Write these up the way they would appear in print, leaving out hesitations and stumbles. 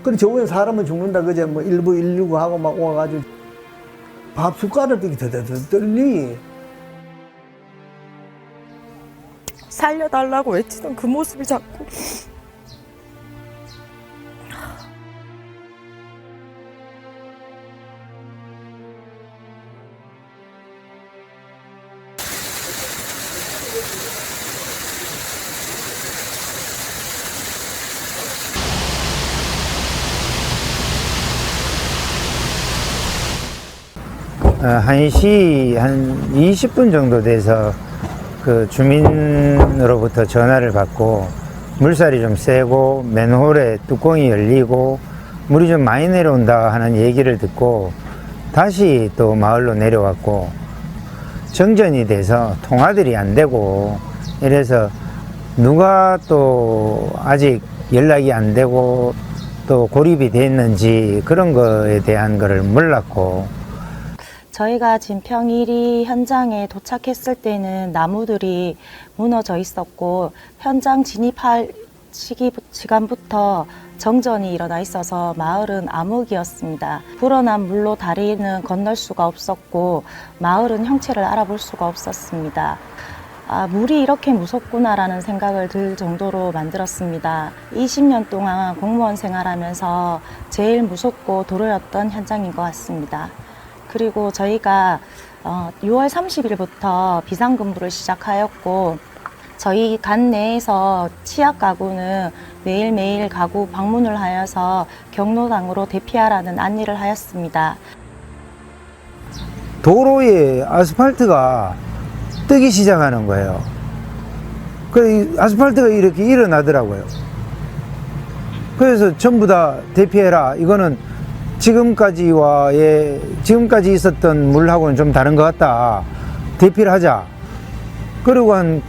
그래, 좋은 사람은 죽는다, 그제 뭐 119 하고 막 와가지고 밥 숟가락 들기 더더더 떨리. 살려달라고 외치던 그 모습이 자꾸 한 20분 정도 돼서 그 주민으로부터 전화를 받고 물살이 좀 세고 맨홀에 뚜껑이 열리고 물이 좀 많이 내려온다 하는 얘기를 듣고 다시 또 마을로 내려왔고 정전이 돼서 통화들이 안 되고 이래서 누가 또 아직 연락이 안 되고 또 고립이 됐는지 그런 거에 대한 거를 몰랐고 저희가 지금 평일이 현장에 도착했을 때는 나무들이 무너져 있었고 현장 진입할 시간부터 정전이 일어나 있어서 마을은 암흑이었습니다. 불어난 물로 다리는 건널 수가 없었고 마을은 형체를 알아볼 수가 없었습니다. 물이 이렇게 무섭구나라는 생각을 들 정도로 만들었습니다. 20년 동안 공무원 생활하면서 제일 무섭고 도로였던 현장인 것 같습니다. 그리고 저희가 6월 30일부터 비상근무를 시작하였고 저희 간 내에서 치약 가구는 매일매일 가구 방문을 하여서 경로당으로 대피하라는 안내를 하였습니다. 도로에 아스팔트가 뜨기 시작하는 거예요. 그 아스팔트가 이렇게 일어나더라고요. 그래서 전부 다 대피해라. 이거는 지금까지 있었던 물하고는 좀 다른 것 같다. 대피를 하자. 그리고 한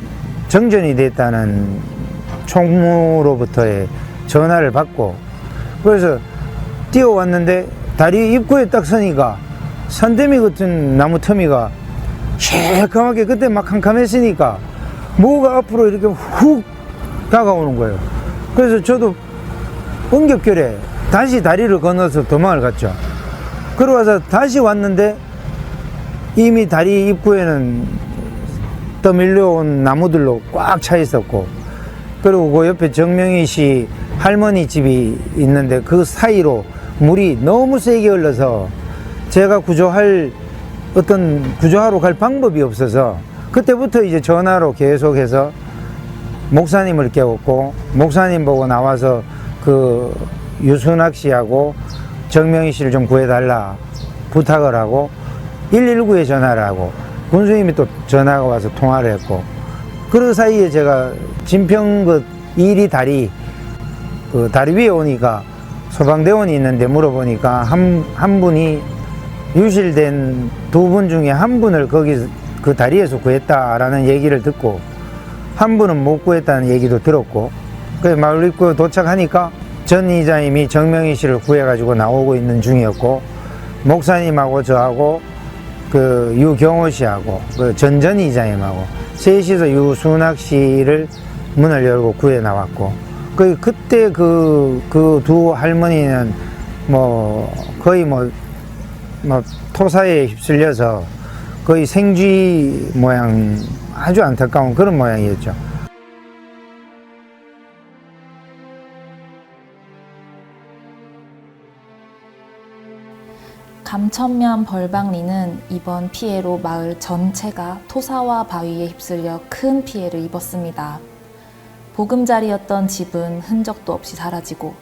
정전이 됐다는 총무로부터의 전화를 받고 그래서 뛰어왔는데 다리 입구에 딱 서니까 산더미 같은 나무 터미가 새까맣게 그때 막 캄캄했으니까 뭐가 앞으로 이렇게 훅 다가오는 거예요. 그래서 저도 응급결에 다시 다리를 건너서 도망을 갔죠. 그러고서 다시 왔는데 이미 다리 입구에는 떠밀려온 나무들로 꽉 차 있었고 그리고 그 옆에 정명희 씨 할머니 집이 있는데 그 사이로 물이 너무 세게 흘러서 제가 구조하러 갈 방법이 없어서 그때부터 이제 전화로 계속해서 목사님을 깨웠고 목사님 보고 나와서 그 유순학 씨하고 정명희 씨를 좀 구해달라 부탁을 하고 119에 전화를 하고 군수님이 또 전화가 와서 통화를 했고 그 사이에 제가 진평 그 이리 다리 그 다리 위에 오니까 소방대원이 있는데 물어보니까 한 분이 유실된 2분 중에 한 분을 거기 그 다리에서 구했다라는 얘기를 듣고 한 분은 못 구했다는 얘기도 들었고 그래서 마을 입구 도착하니까 전 이장님이 정명희 씨를 구해가지고 나오고 있는 중이었고 목사님하고 저하고 그 유경호 씨하고 그 전전 이장님하고 셋이서 유순학 씨를 문을 열고 구해 나왔고 그때 그 두 할머니는 뭐 거의 뭐 토사에 휩쓸려서 거의 생쥐 모양 아주 안타까운 그런 모양이었죠. 감천면 벌방리는 이번 피해로 마을 전체가 토사와 바위에 휩쓸려 큰 피해를 입었습니다. 보금자리였던 집은 흔적도 없이 사라지고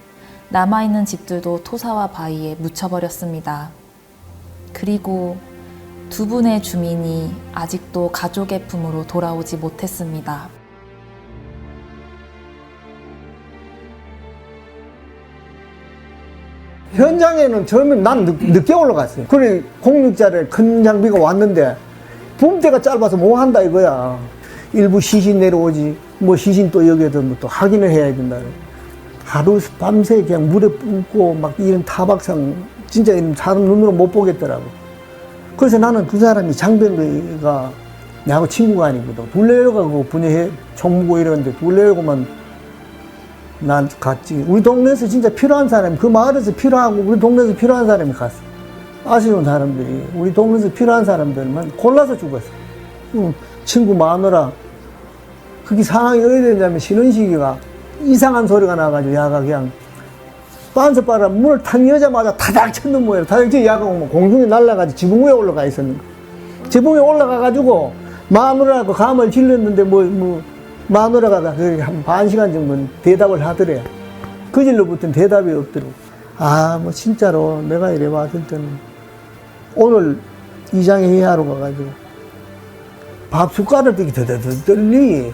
남아있는 집들도 토사와 바위에 묻혀버렸습니다. 그리고 2분의 주민이 아직도 가족의 품으로 돌아오지 못했습니다. 현장에는 처음에 난 늦게 올라갔어요. 그래, 06짜리 큰 장비가 왔는데 붐대가 짧아서 뭐 한다 이거야. 일부 시신 내려오지, 뭐 시신 또 여기에도 또 확인을 해야 된다. 하루 밤새 그냥 물에 뿜고 막 이런 타박상 진짜 사람 눈으로 못 보겠더라고. 그래서 나는 그 사람이 장병이가 나하고 친구가 아니거든. 둘레로가 그 분해해 총무고 이러는데 둘레로고만 난 갔지. 우리 동네에서 진짜 필요한 사람이, 그 마을에서 필요하고 우리 동네에서 필요한 사람이 갔어. 아쉬운 사람들이, 우리 동네에서 필요한 사람들만 골라서 죽었어. 친구 마누라. 그게 상황이 어디 되냐면 쉬는 시기가 이상한 소리가 나가지고 야가 그냥 빤스바라 문을 탁 여자마자 타닥 쳤는 모양이야. 타닥 쳐 야가 오면 공중에 날아가지고 지붕 위에 올라가 있었는 거야. 지붕 위에 올라가가지고 마누라하고 감을 질렀는데 마누라가 한 반 시간 정도 대답을 하더래. 그 질로부터는 대답이 없더라고. 아, 뭐 진짜로 내가 이래 봤을 때는 오늘 이장에 회의하러 가가지고 밥 숟가락 들기 떨리.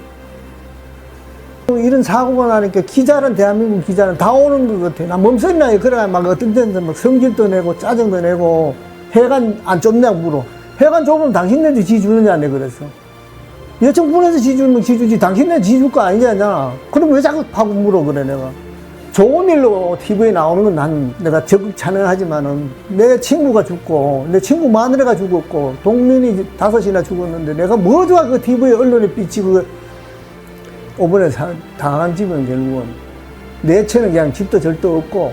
이런 사고가 나니까 기자는, 대한민국 기자는 다 오는 것 같아. 나 멈췄나? 그래, 막 어떤 데는 막 성질도 내고 짜증도 내고 해관 안 좁냐고 물어. 해관 좁으면 당신네도 지 주느냐, 내 그랬어. 여청군에서 지 주면 지 주지, 당신네 지 줄 거 아니냐. 그럼 왜 자꾸 파고 물어, 그래, 내가. 좋은 일로 TV에 나오는 건 내가 적극 찬양하지만은 내 친구가 죽고, 내 친구 마누라가 죽었고, 동민이 5이나 죽었는데 내가 뭐 좋아, 그 TV에 언론에 비치고. 이번에 당한 집은 결국은 네 채는 그냥 집도 절도 없고,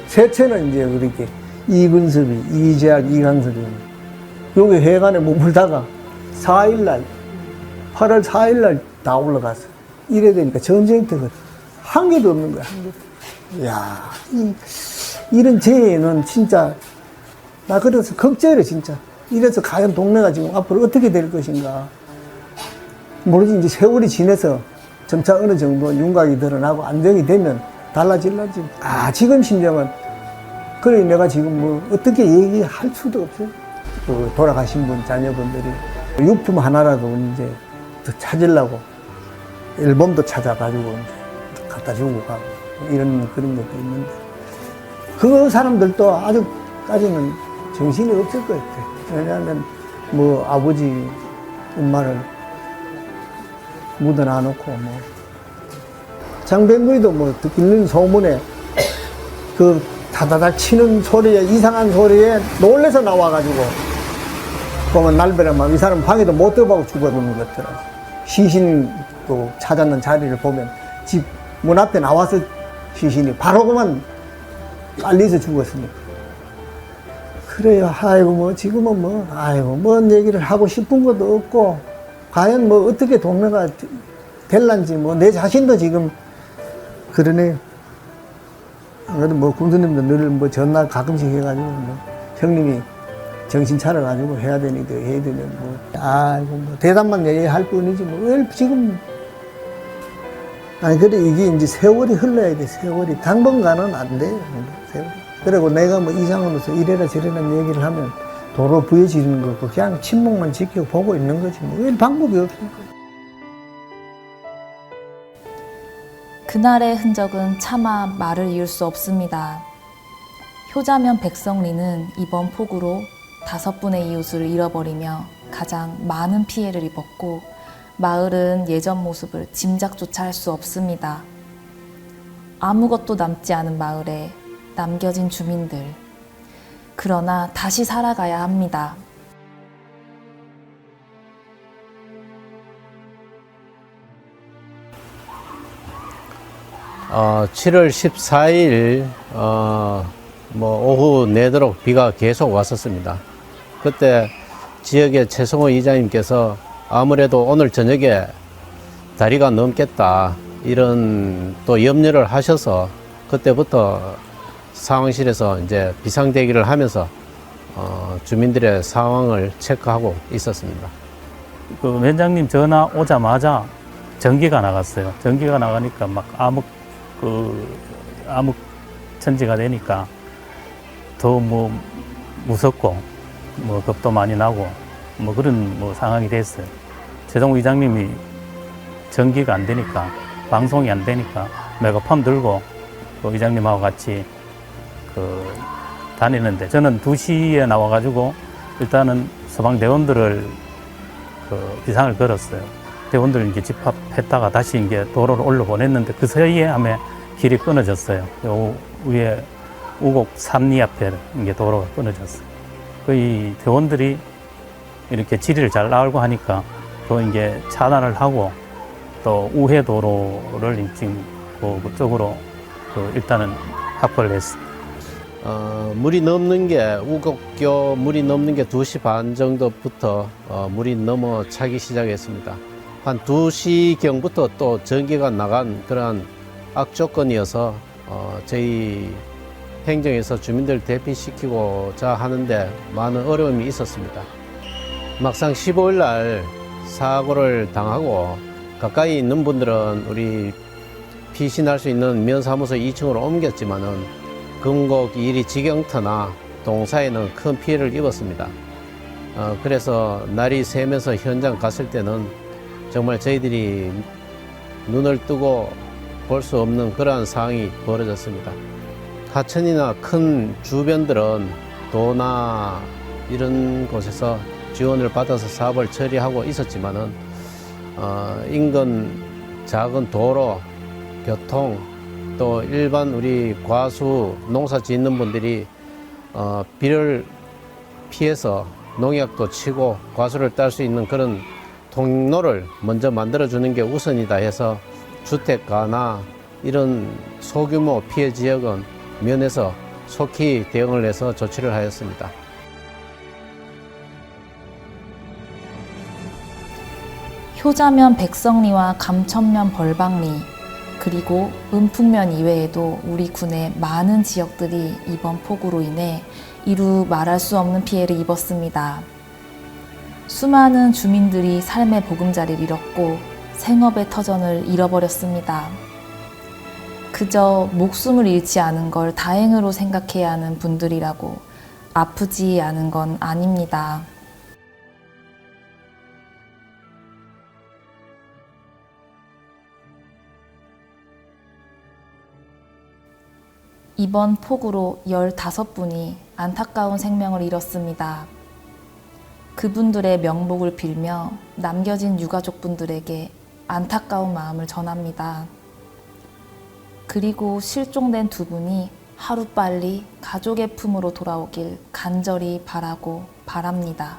세 채는 이제 그렇게 이근섭이, 이재학, 이강섭이 여기 회관에 머물다가 8월 4일날 다 올라갔어. 이래 되니까 전쟁터거든. 한 개도 없는 거야. 이야, 이런 재해는 진짜, 나 그래서 걱정이래, 진짜. 이래서 과연 동네가 지금 앞으로 어떻게 될 것인가. 모르지, 이제 세월이 지나서 점차 어느 정도 윤곽이 드러나고 안정이 되면 달라질라지. 아, 지금 심정은, 그래, 내가 지금 뭐 어떻게 얘기할 수도 없어요. 그 돌아가신 분, 자녀분들이 유품 하나라도 이제 더 찾으려고 앨범도 찾아가지고 이제 갖다 주고 가고 이런 그런 것도 있는데, 그 사람들도 아직까지는 정신이 없을 것 같아. 왜냐하면 뭐 아버지, 엄마를 묻어놔놓고 뭐 장병구이도 뭐 듣는 소문에 그 다다닥 치는 소리에, 이상한 소리에 놀래서 나와가지고 보면 날벼락 막 이 사람 방에도 못 들어가고 죽어버리는 것 같더라. 시신도 찾았는 자리를 보면 집 문 앞에 나와서 시신이 바로 그만 깔려서 죽었으니까. 그래요. 아이고 뭐 지금은 뭐 아이고 뭔 얘기를 하고 싶은 것도 없고, 과연 뭐 어떻게 동네가 될란지 뭐 내 자신도 지금 그러네요. 안 그래도 뭐 군수님도 늘 뭐 전화 가끔씩 해가지고 뭐 형님이 정신 차려가지고 해야 되니까 해야 되면 뭐 아이고 뭐 대답만 얘기할 뿐이지 뭐 왜 지금. 아니 그래, 이게 이제 세월이 흘러야 돼. 세월이 당분간은 안 돼. 세월이. 그리고 내가 뭐 이장으로서 이래라 저래라 얘기를 하면 도로 부여지는 거고 그냥 침묵만 지켜보고 있는 거지 뭐 왜 방법이 없을까. 그날의 흔적은 차마 말을 이을 수 없습니다. 효자면 백성리는 이번 폭우로 5분의 이웃을 잃어버리며 가장 많은 피해를 입었고, 마을은 예전 모습을 짐작조차 할 수 없습니다. 아무것도 남지 않은 마을에 남겨진 주민들. 그러나 다시 살아가야 합니다. 어, 7월 14일 뭐 오후 내도록 비가 계속 왔었습니다. 그때 지역의 최성호 이장님께서 아무래도 오늘 저녁에 다리가 넘겠다 이런 또 염려를 하셔서 그때부터 상황실에서 이제 비상대기를 하면서 주민들의 상황을 체크하고 있었습니다. 그 원장님 전화 오자마자 전기가 나갔어요. 전기가 나가니까 막 암흑 천지가 되니까 더 뭐 무섭고 뭐 겁도 많이 나고 뭐 그런 뭐 상황이 됐어요. 최성우 이장님이 전기가 안 되니까, 방송이 안 되니까 메가폰 들고 그 이장님하고 같이 다니는데, 저는 2시에 나와가지고 일단은 소방대원들을 비상을 걸었어요. 대원들 이제 집합했다가 다시 이제 도로를 올려보냈는데 그 사이에 하면 길이 끊어졌어요. 요 위에 우곡 삼리 앞에 이게 도로가 끊어졌어요. 이 대원들이 이렇게 지리를 잘 알고 하니까 또 이제 차단을 하고 또 우회 도로를 지금 그쪽으로 일단은 확보를 했습니다. 물이 넘는 게 우곡교 물이 넘는 게 2시 반 정도부터 물이 넘어차기 시작했습니다. 한 2시경부터 또 전기가 나간 그러한 악조건이어서 저희 행정에서 주민들 대피시키고자 하는데 많은 어려움이 있었습니다. 막상 15일 날 사고를 당하고 가까이 있는 분들은 우리 피신할 수 있는 면사무소 2층으로 옮겼지만은 금곡 1위 지경터나 동사에는 큰 피해를 입었습니다. 그래서 날이 새면서 현장 갔을 때는 정말 저희들이 눈을 뜨고 볼 수 없는 그러한 상황이 벌어졌습니다. 하천이나 큰 주변들은 도나 이런 곳에서 지원을 받아서 사업을 처리하고 있었지만은 인근 작은 도로, 교통, 또 일반 우리 과수 농사 짓는 분들이 비를 피해서 농약도 치고 과수를 딸 수 있는 그런 통로를 먼저 만들어주는 게 우선이다 해서 주택가나 이런 소규모 피해 지역은 면에서 속히 대응을 해서 조치를 하였습니다. 효자면 백성리와 감천면 벌방리, 그리고 은풍면 이외에도 우리 군의 많은 지역들이 이번 폭우로 인해 이루 말할 수 없는 피해를 입었습니다. 수많은 주민들이 삶의 보금자리를 잃었고 생업의 터전을 잃어버렸습니다. 그저 목숨을 잃지 않은 걸 다행으로 생각해야 하는 분들이라고 아프지 않은 건 아닙니다. 이번 폭우로 15분이 안타까운 생명을 잃었습니다. 그분들의 명복을 빌며 남겨진 유가족분들에게 안타까운 마음을 전합니다. 그리고 실종된 2분이 하루빨리 가족의 품으로 돌아오길 간절히 바라고 바랍니다.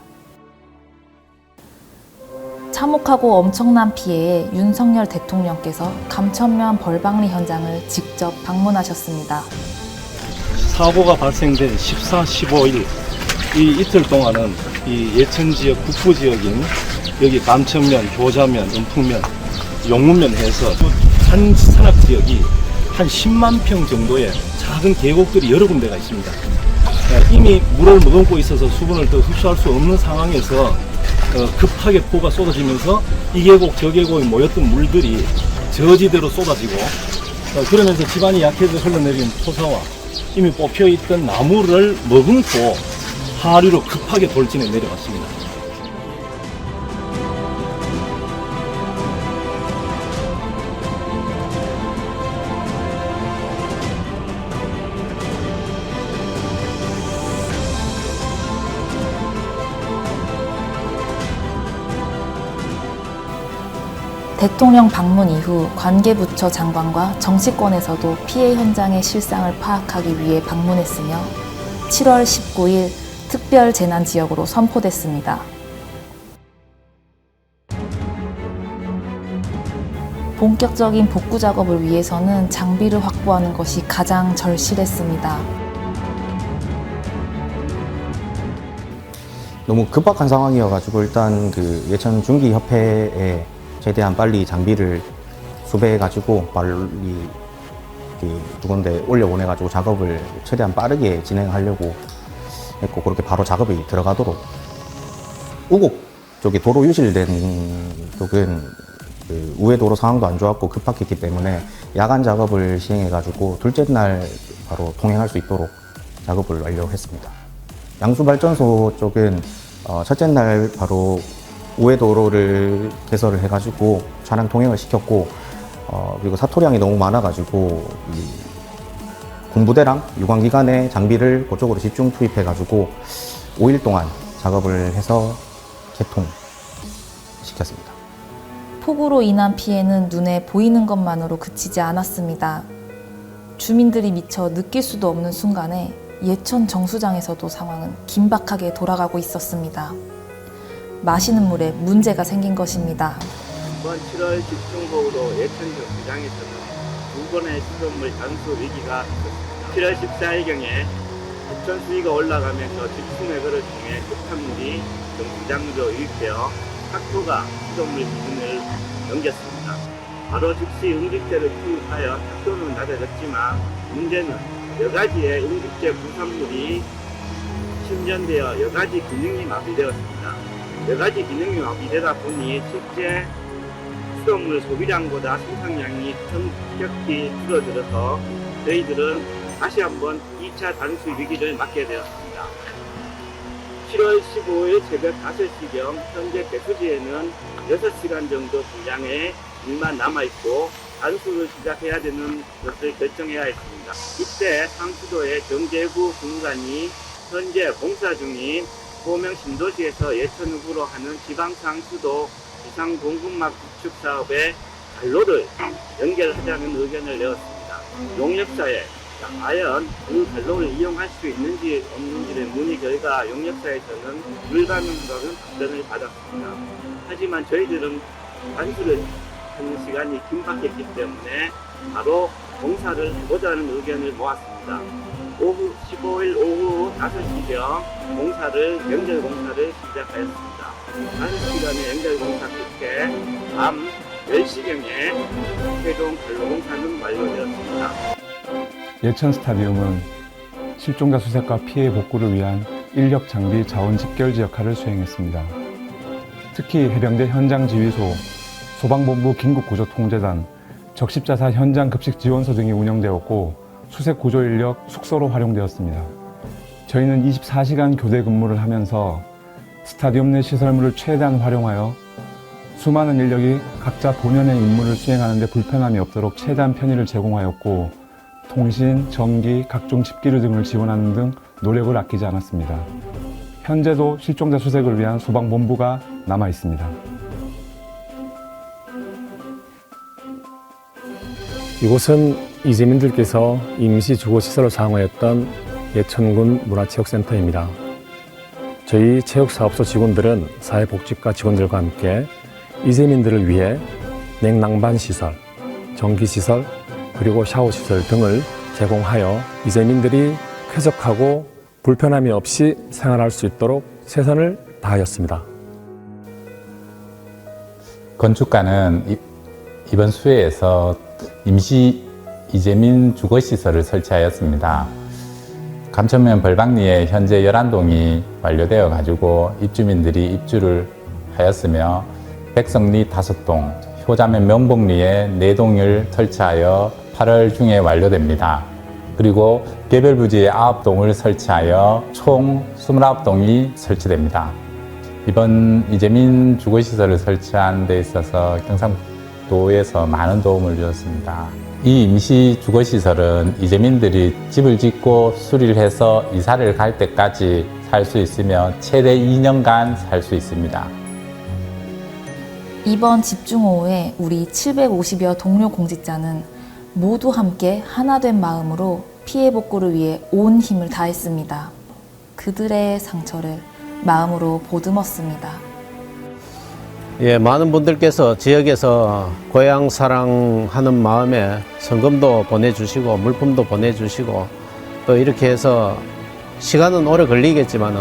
참혹하고 엄청난 피해에 윤석열 대통령께서 감천면 벌방리 현장을 직접 방문하셨습니다. 사고가 발생된 14, 15일 이 이틀 동안은 이 예천 지역 북부 지역인 여기 감천면, 효자면, 은풍면, 용문면 해서 한 산악 지역이 한 10만 평 정도의 작은 계곡들이 여러 군데가 있습니다. 이미 물을 머금고 있어서 수분을 더 흡수할 수 없는 상황에서 급하게 폭우가 쏟아지면서 이 계곡 저 계곡에 모였던 물들이 저지대로 쏟아지고 그러면서 지반이 약해져 흘러내린 토사와 이미 뽑혀있던 나무를 머금고 하류로 급하게 돌진해 내려왔습니다. 대통령 방문 이후 관계부처 장관과 정치권에서도 피해 현장의 실상을 파악하기 위해 방문했으며 7월 19일 특별 재난 지역으로 선포됐습니다. 본격적인 복구 작업을 위해서는 장비를 확보하는 것이 가장 절실했습니다. 너무 급박한 상황이어가지고 일단 그 예천 중기 협회에 최대한 빨리 장비를 수배해가지고 빨리 두 군데 올려보내가지고 작업을 최대한 빠르게 진행하려고 했고 그렇게 바로 작업이 들어가도록 우곡 쪽에 도로 유실된 쪽은 그 우회도로 상황도 안 좋았고 급박했기 때문에 야간 작업을 시행해가지고 둘째 날 바로 통행할 수 있도록 작업을 완료했습니다. 양수발전소 쪽은 첫째 날 바로 우회도로를 개설을 해가지고 차량 통행을 시켰고 그리고 사토량이 너무 많아가지고 군부대랑 유관기관의 장비를 그쪽으로 집중 투입해가지고 5일 동안 작업을 해서 개통시켰습니다. 폭우로 인한 피해는 눈에 보이는 것만으로 그치지 않았습니다. 주민들이 미처 느낄 수도 없는 순간에 예천 정수장에서도 상황은 긴박하게 돌아가고 있었습니다. 마시는 물에 문제가 생긴 것입니다. 이번 7월 집중폭우로 예천 정수장에서는 두 번의 수돗물 단수 위기가 있었습니다. 7월 14일경에 부천 수위가 올라가면서 집수맥을 통해 급한물이 정수장으로 유입되어 탁토가 수돗물 기준을 넘겼습니다. 바로 즉시 응집제를 투입하여 탁도는 낮아졌지만 문제는 여가지의 응집제 부산물이 침전되어 여가지 기능이 마비되었습니다. 여가지 기능이 마비되다 보니 실제 수돗물 소비량보다 생산량이 급격히 줄어들어서 저희들은 다시 한번 2차 단수 위기를 맞게 되었습니다. 7월 15일 새벽 5시경 현재 배수지에는 6시간 정도 분량의 물만 남아있고 단수를 시작해야 되는 것을 결정해야 했습니다. 이때 상수도의 정제구 분관이 현재 공사 중인 소명 신도시에서 예천읍으로 하는 지방상수도 비상공급망 구축 사업의 갈로를 연결하자는 의견을 내었습니다. 용역사에 과연 그 갈로를 이용할 수 있는지 없는지를 문의 결과 용역사에서는 불가능하다는 답변을 받았습니다. 하지만 저희들은 단수를 하는 시간이 긴박했기 때문에 바로 공사를 해보자는 의견을 모았습니다. 15일 오후 5시경 공사를 연결 공사를 시작하였습니다. 5시간의 연결 공사 끝에 밤 10시경에 최종 갈로 공사는 완료되었습니다. 예천 스타디움은 실종자 수색과 피해 복구를 위한 인력 장비 자원 집결지 역할을 수행했습니다. 특히 해병대 현장 지휘소, 소방본부 긴급구조통제단, 적십자사 현장 급식 지원소 등이 운영되었고 수색 구조 인력 숙소로 활용되었습니다. 저희는 24시간 교대 근무를 하면서 스타디움 내 시설물을 최대한 활용하여 수많은 인력이 각자 본연의 임무를 수행하는 데 불편함이 없도록 최대한 편의를 제공하였고 통신, 전기, 각종 집기류 등을 지원하는 등 노력을 아끼지 않았습니다. 현재도 실종자 수색을 위한 소방본부가 남아 있습니다. 이곳은 이재민들께서 임시 주거시설로 사용하였던 예천군 문화체육센터입니다. 저희 체육사업소 직원들은 사회복지과 직원들과 함께 이재민들을 위해 냉난방시설, 전기시설, 그리고 샤워시설 등을 제공하여 이재민들이 쾌적하고 불편함이 없이 생활할 수 있도록 최선을 다하였습니다. 건축가는 이번 수해에서 임시 이재민 주거시설을 설치하였습니다. 감천면 벌방리에 현재 11동이 완료되어 가지고 입주민들이 입주를 하였으며 백성리 5동, 효자면 명복리에 4동을 설치하여 8월 중에 완료됩니다. 그리고 개별부지에 9동을 설치하여 총 29동이 설치됩니다. 이번 이재민 주거시설을 설치하는 데 있어서 경상도에서 많은 도움을 주었습니다. 이 임시 주거시설은 이재민들이 집을 짓고 수리를 해서 이사를 갈 때까지 살 수 있으며 최대 2년간 살 수 있습니다. 이번 집중호우에 우리 750여 동료 공직자는 모두 함께 하나된 마음으로 피해 복구를 위해 온 힘을 다했습니다. 그들의 상처를 마음으로 보듬었습니다. 예, 많은 분들께서 지역에서 고향 사랑하는 마음에 성금도 보내주시고 물품도 보내주시고 또 이렇게 해서 시간은 오래 걸리겠지만은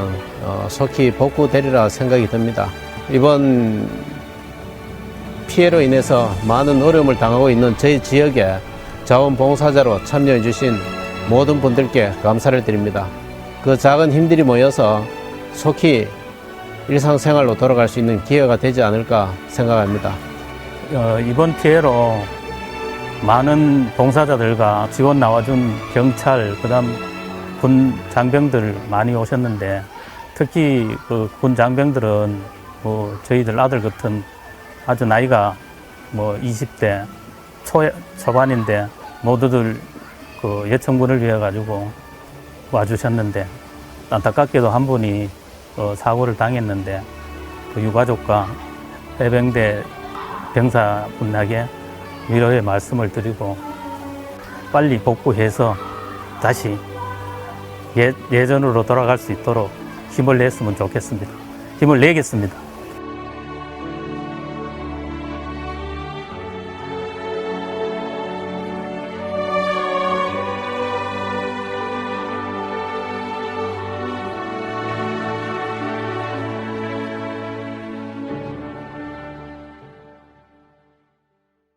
속히 복구되리라 생각이 듭니다. 이번 피해로 인해서 많은 어려움을 당하고 있는 저희 지역에 자원봉사자로 참여해 주신 모든 분들께 감사를 드립니다. 그 작은 힘들이 모여서 속히 일상생활로 돌아갈 수 있는 기회가 되지 않을까 생각합니다. 이번 피해로 많은 봉사자들과 지원 나와준 경찰, 그다음 군 장병들 많이 오셨는데 특히 그 군 장병들은 뭐 저희들 아들 같은 아주 나이가 뭐 20대 초반인데 모두들 그 예천군을 위해 가지고 와주셨는데 안타깝게도 한 분이 사고를 당했는데 그 유가족과 해병대 병사분에게 위로의 말씀을 드리고 빨리 복구해서 다시 예전으로 돌아갈 수 있도록 힘을 냈으면 좋겠습니다. 힘을 내겠습니다.